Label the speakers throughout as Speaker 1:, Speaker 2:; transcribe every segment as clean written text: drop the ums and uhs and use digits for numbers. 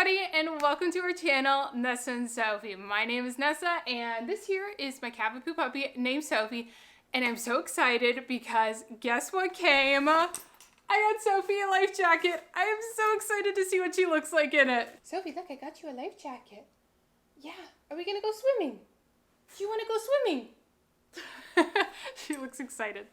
Speaker 1: everybody, and welcome to our channel, Nessa and Sophie. My name is Nessa, and this here is my Cavapoo puppy named Sophie, and I'm so excited because guess what came? I got Sophie a life jacket. I am so excited to see what she looks like in it. Sophie, look, I got you a life jacket. Yeah, are we gonna go swimming? Do you wanna go swimming? She looks excited.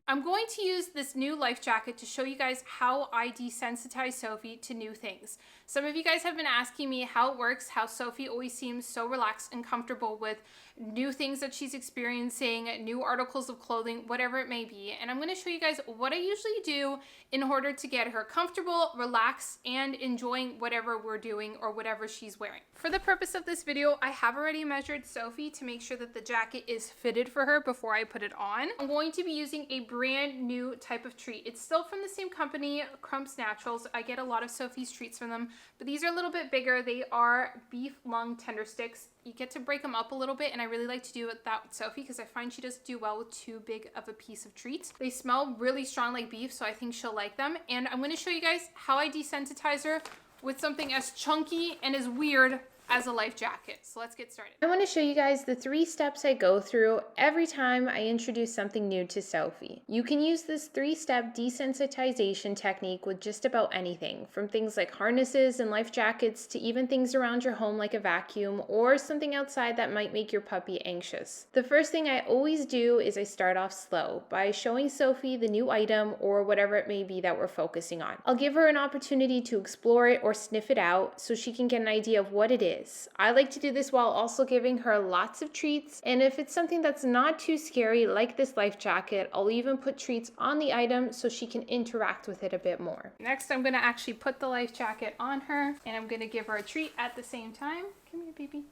Speaker 1: I'm going to use this new life jacket to show you guys how I desensitize Sophie to new things. Some of you guys have been asking me how it works, how Sophie always seems so relaxed and comfortable with new things that she's experiencing, new articles of clothing, whatever it may be. And I'm going to show you guys what I usually do in order to get her comfortable, relaxed, and enjoying whatever we're doing or whatever she's wearing. For the purpose of this video, I have already measured Sophie to make sure that the jacket is fitted for her before I put it on. I'm going to be using a brand new type of treat. It's still from the same company, Crumps Naturals. I get a lot of Sophie's treats from them, but these are a little bit bigger. They are beef lung tender sticks. You get to break them up a little bit, and I really like to do that with Sophie because I find she doesn't do well with too big of a piece of treats. They smell really strong like beef, so I think she'll like them. And I'm going to show you guys how I desensitize her with something as chunky and as weird as a life jacket. So let's get started. I want to show you guys the 3 steps I go through every time I introduce something new to Sophie. You can use this 3-step desensitization technique with just about anything, from things like harnesses and life jackets to even things around your home like a vacuum or something outside that might make your puppy anxious. The first thing I always do is I start off slow by showing Sophie the new item or whatever it may be that we're focusing on. I'll give her an opportunity to explore it or sniff it out so she can get an idea of what it is. I like to do this while also giving her lots of treats, and if it's something that's not too scary like this life jacket, I'll even put treats on the item so she can interact with it a bit more. Next, I'm going to actually put the life jacket on her, and I'm going to give her a treat at the same time. Come here, baby.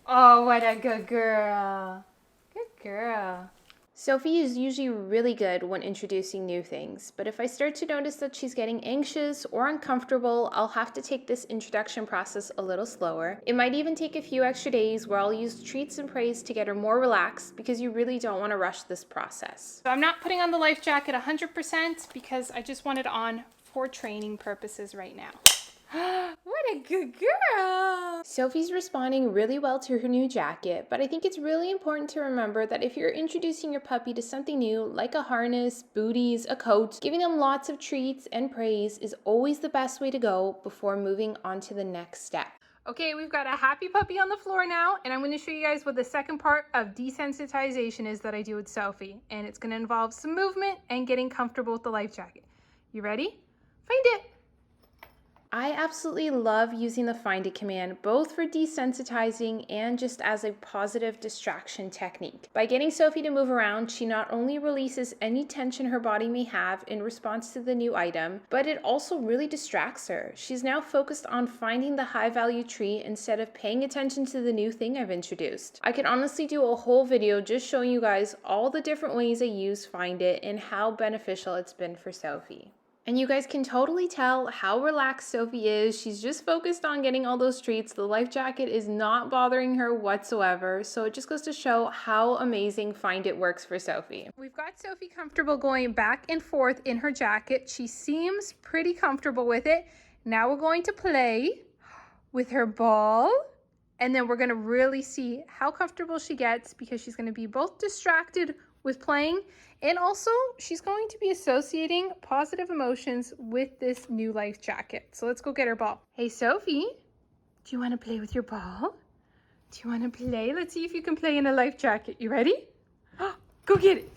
Speaker 1: Oh, what a good girl. Good girl. Sophie is usually really good when introducing new things, but if I start to notice that she's getting anxious or uncomfortable, I'll have to take this introduction process a little slower. It might even take a few extra days where I'll use treats and praise to get her more relaxed because you really don't want to rush this process. So I'm not putting on the life jacket 100% because I just want it on for training purposes right now. What a good girl! Sophie's responding really well to her new jacket, but I think it's really important to remember that if you're introducing your puppy to something new, like a harness, booties, a coat, giving them lots of treats and praise is always the best way to go before moving on to the next step. Okay, we've got a happy puppy on the floor now, and I'm going to show you guys what the second part of desensitization is that I do with Sophie, and it's going to involve some movement and getting comfortable with the life jacket. You ready? Find it! I absolutely love using the Find It command, both for desensitizing and just as a positive distraction technique. By getting Sophie to move around, she not only releases any tension her body may have in response to the new item, but it also really distracts her. She's now focused on finding the high value treat instead of paying attention to the new thing I've introduced. I could honestly do a whole video just showing you guys all the different ways I use Find It and how beneficial it's been for Sophie. And you guys can totally tell how relaxed Sophie is. She's just focused on getting all those treats. The life jacket is not bothering her whatsoever. So it just goes to show how amazing Find It works for Sophie. We've got Sophie comfortable going back and forth in her jacket. She seems pretty comfortable with it. Now we're going to play with her ball. And then we're going to really see how comfortable she gets because she's going to be both distracted with playing, and also she's going to be associating positive emotions with this new life jacket. So let's go get her ball. Hey Sophie, do you want to play with your ball? Do you want to play? Let's see if you can play in a life jacket. You ready? Go get it.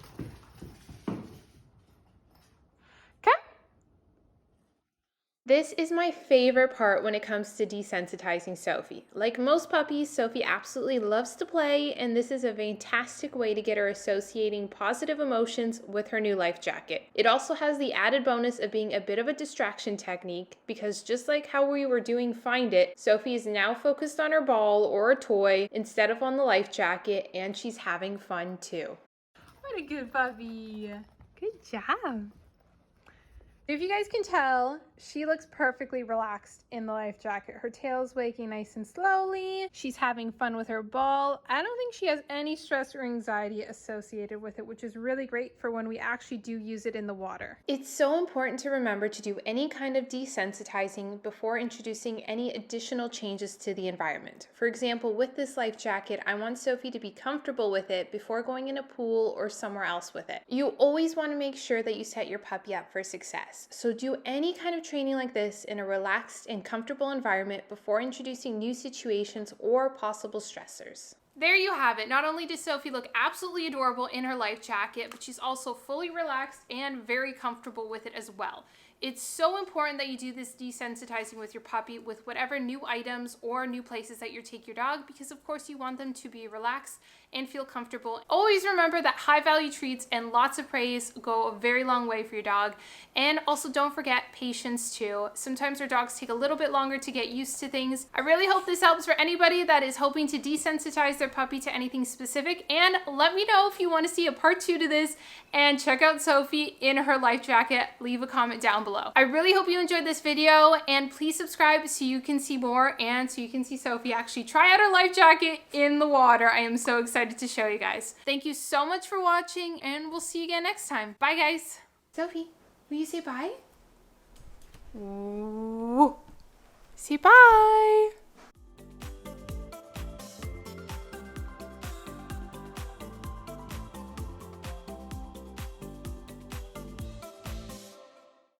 Speaker 1: This is my favorite part when it comes to desensitizing Sophie. Like most puppies, Sophie absolutely loves to play, and this is a fantastic way to get her associating positive emotions with her new life jacket. It also has the added bonus of being a bit of a distraction technique because just like how we were doing Find It, Sophie is now focused on her ball or a toy instead of on the life jacket, and she's having fun too. What a good puppy. Good job. If you guys can tell, She looks perfectly relaxed in the life jacket. Her tail's wagging nice and slowly. She's having fun with her ball. I don't think she has any stress or anxiety associated with it, which is really great for when we actually do use it in the water. It's so important to remember to do any kind of desensitizing before introducing any additional changes to the environment. For example, with this life jacket, I want Sophie to be comfortable with it before going in a pool or somewhere else with it. You always want to make sure that you set your puppy up for success. So do any kind of training like this in a relaxed and comfortable environment before introducing new situations or possible stressors. There you have it. Not only does Sophie look absolutely adorable in her life jacket, but she's also fully relaxed and very comfortable with it as well. It's so important that you do this desensitizing with your puppy with whatever new items or new places that you take your dog, because of course you want them to be relaxed and feel comfortable. Always remember that high value treats and lots of praise go a very long way for your dog. And also don't forget patience too. Sometimes our dogs take a little bit longer to get used to things. I really hope this helps for anybody that is hoping to desensitize their puppy to anything specific. And let me know if you want to see a part 2 to this and check out Sophie in her life jacket. Leave a comment down below. I really hope you enjoyed this video, and please subscribe so you can see more and so you can see Sophie actually try out her life jacket in the water. I am so excited to show you guys. Thank you so much for watching, and we'll see you again next time. Bye guys. Sophie, will you say bye? Ooh. Say bye.